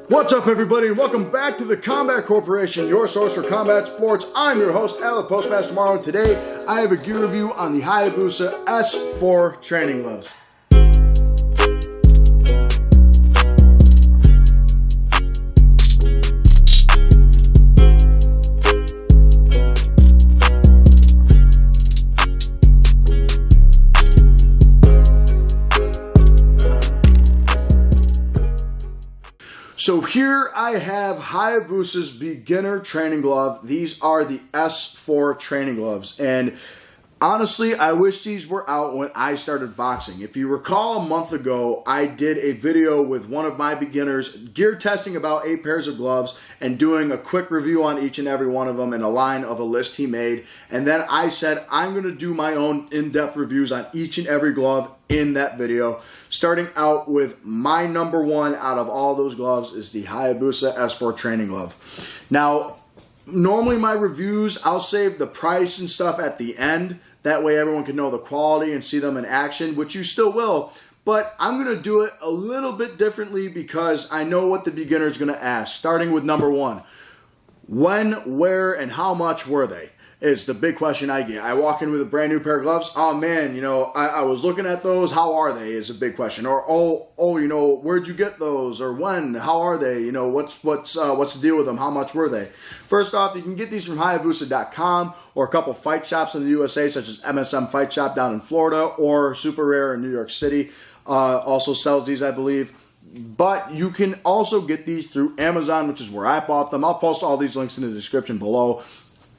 What's up, everybody, and welcome back to the Combat Corporation, your source for combat sports. I'm your host, Alec Postmaster Morrow, and today I have a gear review on the Hayabusa S4 training gloves. So here I have Hayabusa's beginner training glove. These are the S4 training gloves. And honestly, I wish these were out when I started boxing. If you recall, a month ago, I did a video with one of my beginners, gear testing about 8 pairs of gloves and doing a quick review on each and every one of them in a line of a list he made. And then I said, I'm going to do my own in-depth reviews on each and every glove in that video. Starting out with my number one out of all those gloves is the Hayabusa S4 training glove. Now, normally my reviews, I'll save the price and stuff at the end. That way everyone can know the quality and see them in action, which you still will. But I'm going to do it a little bit differently because I know what the beginner is going to ask. Starting with number one. When, where, and how much were they? Is the big question I get. I walk in with a brand new pair of gloves. Oh man, you know, I was looking at those. How are they? Is a big question. Or you know, where'd you get those? Or when? How are they? You know, what's the deal with them? How much were they? First off, you can get these from Hayabusa.com or a couple fight shops in the USA, such as MSM Fight Shop down in Florida or Super Rare in New York City. Also sells these, I believe. But you can also get these through Amazon, which is where I bought them. I'll post all these links in the description below.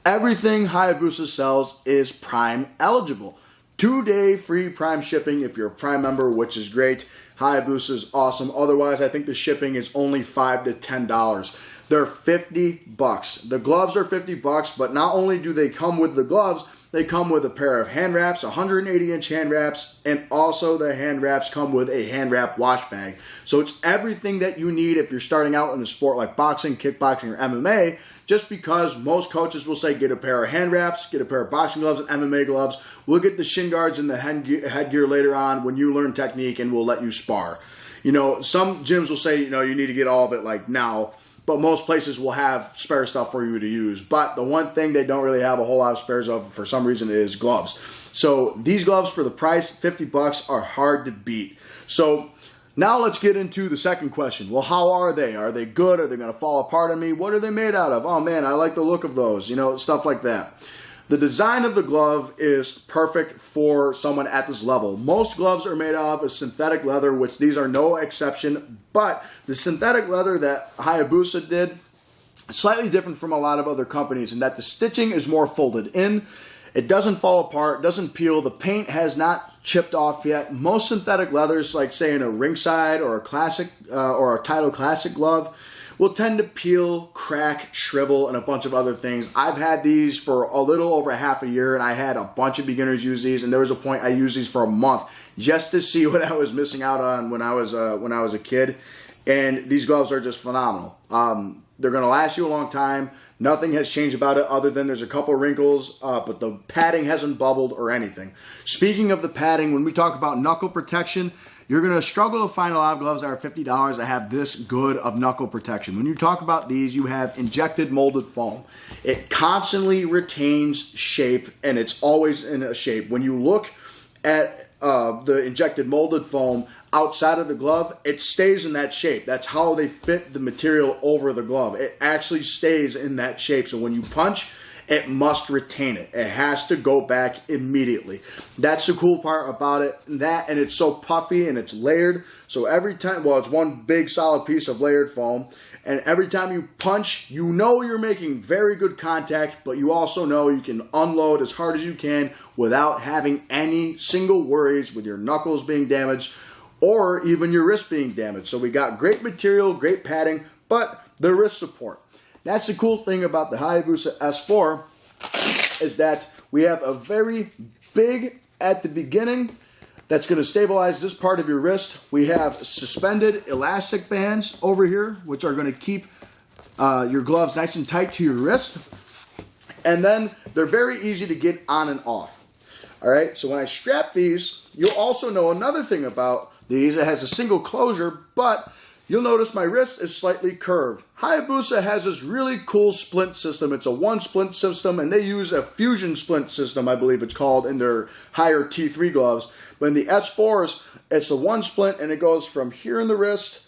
Everything Hayabusa sells is Prime eligible. 2-day free Prime shipping if you're a Prime member, which is great. Hayabusa is awesome. Otherwise, I think the shipping is only $5 to $10. They're $50. The gloves are $50, but not only do they come with the gloves, they come with a pair of hand wraps, 180-inch hand wraps, and also the hand wraps come with a hand wrap wash bag. So it's everything that you need if you're starting out in a sport like boxing, kickboxing, or MMA, just because most coaches will say get a pair of hand wraps, get a pair of boxing gloves and MMA gloves. We'll get the shin guards and the headgear later on when you learn technique, and we'll let you spar. You know, some gyms will say, you know, you need to get all of it like now. But most places will have spare stuff for you to use. But the one thing they don't really have a whole lot of spares of for some reason is gloves. So these gloves for the price, $50, are hard to beat. So now let's get into the second question. Well, how are they? Are they good? Are they going to fall apart on me? What are they made out of? Oh man, I like the look of those. You know, stuff like that. The design of the glove is perfect for someone at this level. Most gloves are made out of synthetic leather, which these are no exception. But the synthetic leather that Hayabusa did is slightly different from a lot of other companies in that the stitching is more folded in. It doesn't fall apart, doesn't peel. The paint has not chipped off yet. Most synthetic leathers, like say in a ringside or a classic or a title classic glove, will tend to peel, crack, shrivel, and a bunch of other things. I've had these for a little over half a year, and I had a bunch of beginners use these, and there was a point I used these for a month just to see what I was missing out on when I was a kid. And these gloves are just phenomenal. They're going to last you a long time. Nothing has changed about it other than there's a couple wrinkles, but the padding hasn't bubbled or anything. Speaking of the padding, when we talk about knuckle protection, you're going to struggle to find a lot of gloves that are $50 that have this good of knuckle protection. When you talk about these, you have injected molded foam. It constantly retains shape, and it's always in a shape. When you look at the injected molded foam outside of the glove, it stays in that shape. That's how they fit the material over the glove. It actually stays in that shape. So when you punch, it must retain it. It has to go back immediately. That's the cool part about it. That, and it's so puffy and it's layered. So every time, well, it's one big solid piece of layered foam. And every time you punch, you know you're making very good contact, but you also know you can unload as hard as you can without having any single worries with your knuckles being damaged or even your wrist being damaged. So we got great material, great padding, but the wrist support. That's the cool thing about the Hayabusa S4 is that we have a very big at the beginning that's going to stabilize this part of your wrist. We have suspended elastic bands over here, which are going to keep your gloves nice and tight to your wrist. And then they're very easy to get on and off. All right, so when I strap these, you'll also know another thing about these. It has a single closure, but you'll notice my wrist is slightly curved. Hayabusa has this really cool splint system. It's a one splint system, and they use a fusion splint system, I believe it's called, in their higher T3 gloves. But in the S4s, it's a one splint, and it goes from here in the wrist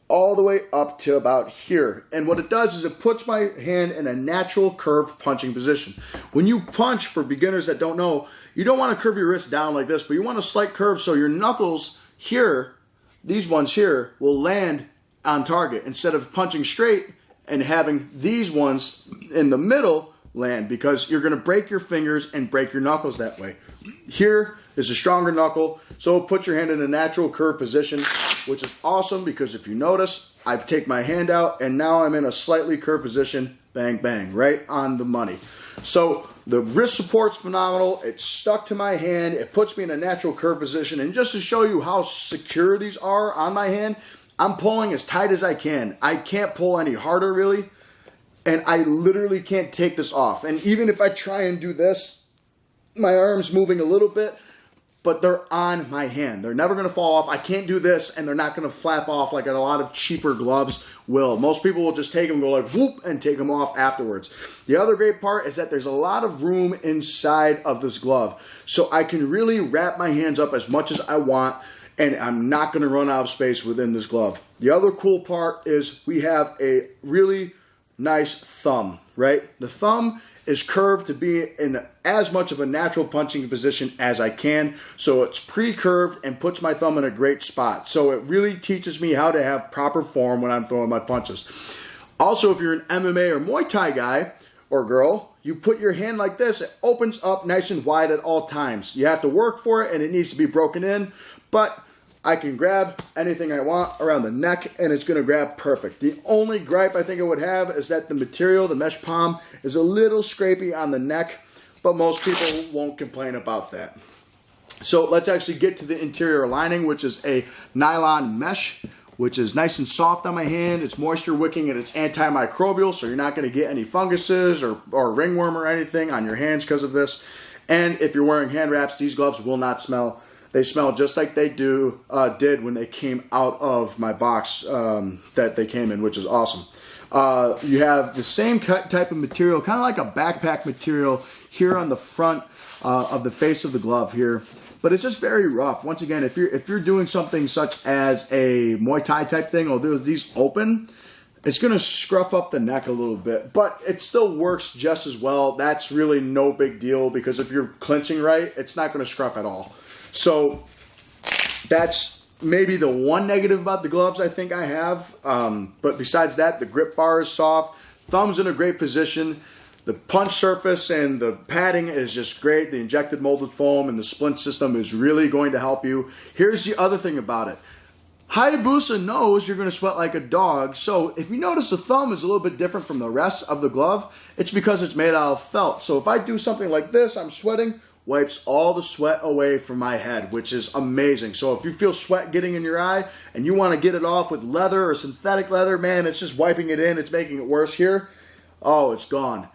all the way up to about here. And what it does is it puts my hand in a natural curved punching position. When you punch, for beginners that don't know, you don't want to curve your wrist down like this, but you want a slight curve so your knuckles here, these ones here, will land on target instead of punching straight and having these ones in the middle land, because you're going to break your fingers and break your knuckles that way. Here is a stronger knuckle, so put your hand in a natural curved position, which is awesome because if you notice, I take my hand out and now I'm in a slightly curved position, bang, bang, right on the money. So the wrist support's phenomenal. It's stuck to my hand. It puts me in a natural curved position. And just to show you how secure these are on my hand, I'm pulling as tight as I can. I can't pull any harder really. And I literally can't take this off. And even if I try and do this, my arm's moving a little bit, but they're on my hand. They're never going to fall off. I can't do this, and they're not going to flap off like a lot of cheaper gloves will. Most people will just take them, go like whoop, and take them off afterwards. The other great part is that there's a lot of room inside of this glove. So I can really wrap my hands up as much as I want, and I'm not going to run out of space within this glove. The other cool part is we have a really nice thumb, right? The thumb is curved to be in as much of a natural punching position as I can. So it's pre-curved and puts my thumb in a great spot. So it really teaches me how to have proper form when I'm throwing my punches. Also, if you're an MMA or Muay Thai guy or girl, you put your hand like this. It opens up nice and wide at all times. You have to work for it and it needs to be broken in, but I can grab anything I want around the neck and it's going to grab perfect. The only gripe I think I would have is that the material, the mesh palm, is a little scrapey on the neck, but most people won't complain about that. So let's actually get to the interior lining, which is a nylon mesh, which is nice and soft on my hand. It's moisture wicking and it's antimicrobial, so you're not going to get any funguses or ringworm or anything on your hands because of this. And if you're wearing hand wraps, these gloves will not smell. They smell just like they did when they came out of my box that they came in, which is awesome. You have the same type of material, kind of like a backpack material here on the front of the face of the glove here, but it's just very rough. Once again, if you're doing something such as a Muay Thai type thing, although these open, it's going to scruff up the neck a little bit, but it still works just as well. That's really no big deal because if you're clinching right, it's not going to scruff at all. So that's maybe the one negative about the gloves I think I have. But besides that, the grip bar is soft. Thumb's in a great position. The punch surface and the padding is just great. The injected molded foam and the splint system is really going to help you. Here's the other thing about it. Hayabusa knows you're going to sweat like a dog. So if you notice the thumb is a little bit different from the rest of the glove, it's because it's made out of felt. So if I do something like this, I'm sweating, wipes all the sweat away from my head, which is amazing. So if you feel sweat getting in your eye and you want to get it off with leather or synthetic leather, man, it's just wiping it in. It's making it worse here. Oh, it's gone.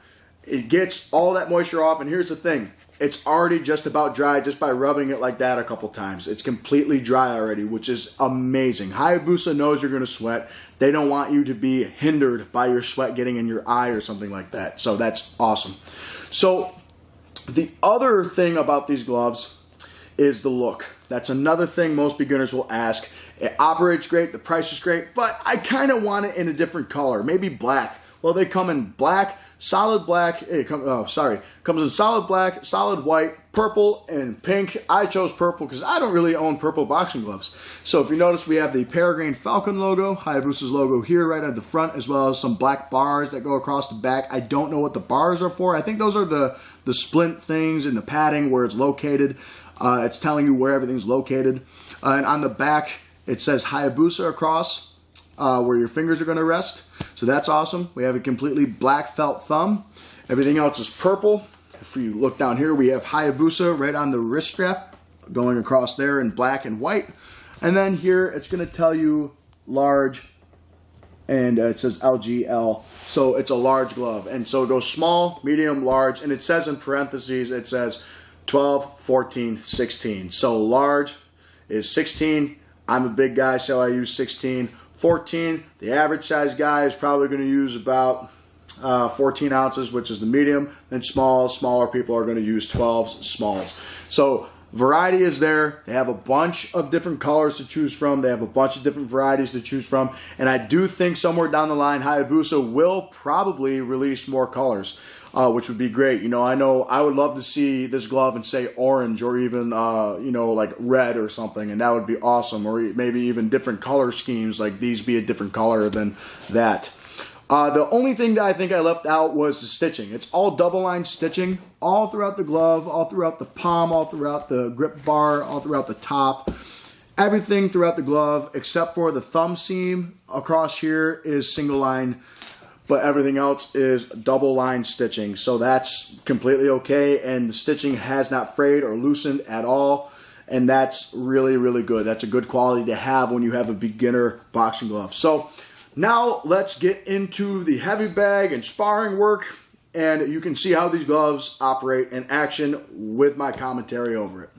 It gets all that moisture off. And here's the thing. It's already just about dry just by rubbing it like that a couple times. It's completely dry already, which is amazing. Hayabusa knows you're going to sweat. They don't want you to be hindered by your sweat getting in your eye or something like that. So that's awesome. So the other thing about these gloves is the look. That's another thing most beginners will ask. It operates great, the price is great, but I kind of want it in a different color, maybe black. Well, they come in black, solid black, comes in solid black, solid white, purple, and pink. I chose purple because I don't really own purple boxing gloves. So if you notice, we have the Peregrine Falcon logo, Hayabusa's logo here right at the front, as well as some black bars that go across the back. I don't know what the bars are for. I think those are the splint things in the padding where it's located. It's telling you where everything's located. And on the back, it says Hayabusa across where your fingers are going to rest. So that's awesome. We have a completely black felt thumb. Everything else is purple. If you look down here, we have Hayabusa right on the wrist strap going across there in black and white. And then here, it's going to tell you large, and it says LGL. So it's a large glove. And so it goes small, medium, large, and it says in parentheses, it says 12, 14, 16. So large is 16. I'm a big guy, so I use 16. 14. The average size guy is probably going to use about 14 ounces, which is the medium. Then smaller people are going to use 12 smalls. So variety is there. They have a bunch of different colors to choose from. They have a bunch of different varieties to choose from. And I do think somewhere down the line, Hayabusa will probably release more colors, which would be great. I know I would love to see this glove and say orange or even, like red or something. And that would be awesome. Or maybe even different color schemes, like these be a different color than that. The only thing that I think I left out was the stitching. It's all double line stitching all throughout the glove, all throughout the palm, all throughout the grip bar, all throughout the top. Everything throughout the glove except for the thumb seam across here is single line, but everything else is double line stitching. So that's completely okay, and the stitching has not frayed or loosened at all. And that's really, really good. That's a good quality to have when you have a beginner boxing glove. So now let's get into the heavy bag and sparring work, and you can see how these gloves operate in action with my commentary over it.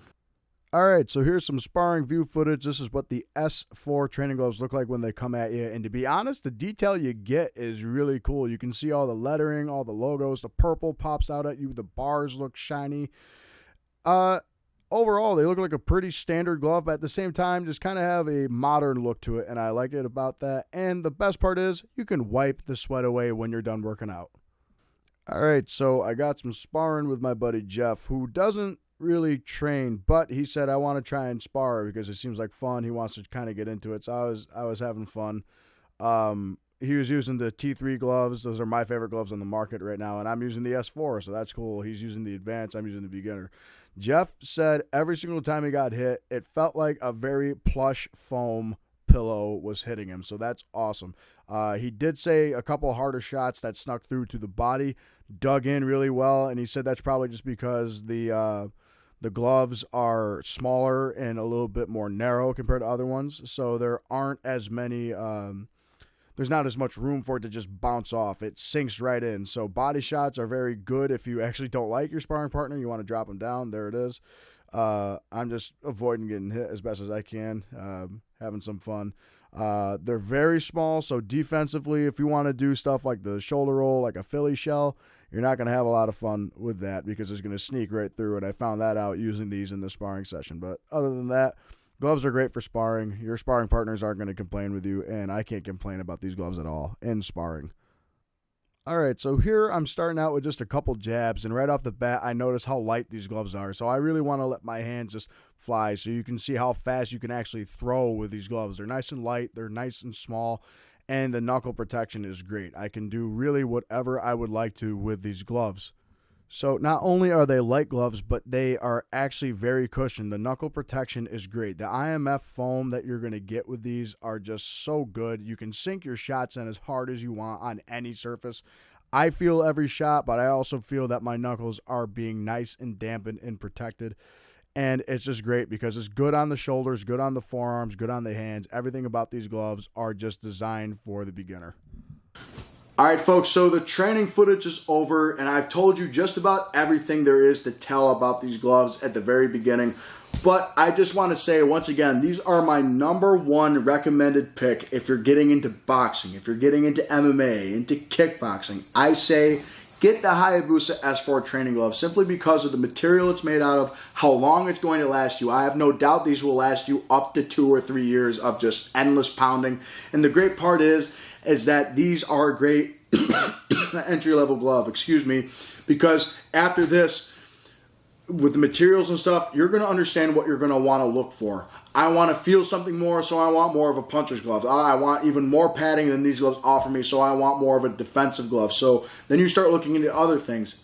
All right, so here's some Sparring View footage. This is what the S4 training gloves look like when they come at you. And to be honest, the detail you get is really cool. You can see all the lettering, all the logos. The purple pops out at you. The bars look shiny. Overall, they look like a pretty standard glove, but at the same time, just kind of have a modern look to it, and I like it about that. And the best part is, you can wipe the sweat away when you're done working out. All right, so I got some sparring with my buddy Jeff, who doesn't really train, but he said, I want to try and spar because it seems like fun. He wants to kind of get into it, so I was having fun. He was using the T3 gloves. Those are my favorite gloves on the market right now, and I'm using the S4, so that's cool. He's using the advanced. I'm using the beginner. Jeff said every single time he got hit, it felt like a very plush foam pillow was hitting him, so that's awesome. He did say a couple harder shots that snuck through to the body, dug in really well, and he said that's probably just because the gloves are smaller and a little bit more narrow compared to other ones, so there aren't as many there's not as much room for it to just bounce off. It sinks right in. So body shots are very good if you actually don't like your sparring partner. You want to drop them down. There it is. I'm just avoiding getting hit as best as I can, having some fun. They're very small, so defensively, if you want to do stuff like the shoulder roll, like a Philly shell, you're not going to have a lot of fun with that because it's going to sneak right through, and I found that out using these in the sparring session. But other than that, gloves are great for sparring. Your sparring partners aren't going to complain with you, and I can't complain about these gloves at all in sparring. All right, so here I'm starting out with just a couple jabs, and right off the bat, I notice how light these gloves are. So I really want to let my hands just fly so you can see how fast you can actually throw with these gloves. They're nice and light, they're nice and small, and the knuckle protection is great. I can do really whatever I would like to with these gloves. So not only are they light gloves, but they are actually very cushioned. The knuckle protection is great. The IMF foam that you're going to get with these are just so good. You can sink your shots in as hard as you want on any surface. I feel every shot, but I also feel that my knuckles are being nice and dampened and protected. And it's just great because it's good on the shoulders, good on the forearms, good on the hands. Everything about these gloves are just designed for the beginner. All right, folks, so the training footage is over, and I've told you just about everything there is to tell about these gloves at the very beginning. But I just want to say, once again, these are my #1 recommended pick if you're getting into boxing, if you're getting into MMA, into kickboxing. I say get the Hayabusa S4 training gloves simply because of the material it's made out of, how long it's going to last you. I have no doubt these will last you up to 2 or 3 years of just endless pounding. And the great part is that these are a great entry-level glove, because after this, with the materials and stuff, you're going to understand what you're going to want to look for. I want to feel something more, so I want more of a puncher's glove. I want even more padding than these gloves offer me, so I want more of a defensive glove. So then you start looking into other things,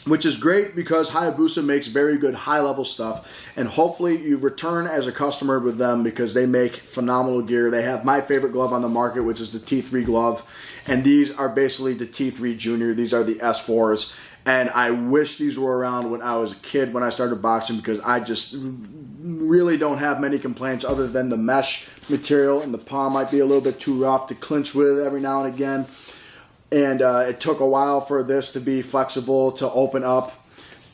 which is great because Hayabusa makes very good high-level stuff, and hopefully you return as a customer with them because they make phenomenal gear. They have my favorite glove on the market, which is the T3 glove, and these are basically the T3 Junior. These are the S4s, and I wish these were around when I was a kid when I started boxing because I just really don't have many complaints other than the mesh material, and the palm might be a little bit too rough to clinch with every now and again. And it took a while for this to be flexible, to open up.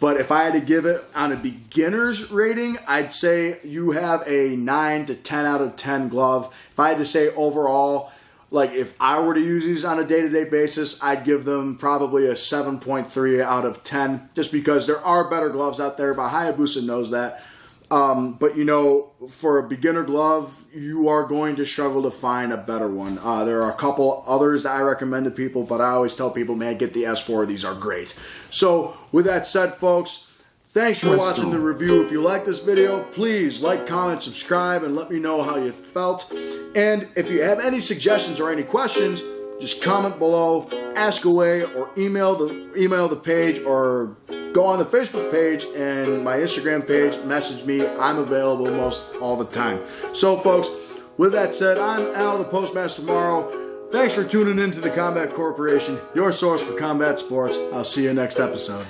But if I had to give it on a beginner's rating, I'd say you have a 9 to 10 out of 10 glove. If I had to say overall, like if I were to use these on a day-to-day basis, I'd give them probably a 7.3 out of 10, just because there are better gloves out there, but Hayabusa knows that. But you know, for a beginner glove, you are going to struggle to find a better one. There are a couple others that I recommend to people, but I always tell people, man, get the S4. These are great. So with that said, folks, thanks for watching the review. If you like this video, please like, comment, subscribe, and let me know how you felt. And if you have any suggestions or any questions, just comment below, ask away, or email the page, or go on the Facebook page and my Instagram page, message me. I'm available most all the time. So, folks, with that said, I'm Al, the Postmaster Morrow. Thanks for tuning in to the Combat Corporation, your source for combat sports. I'll see you next episode.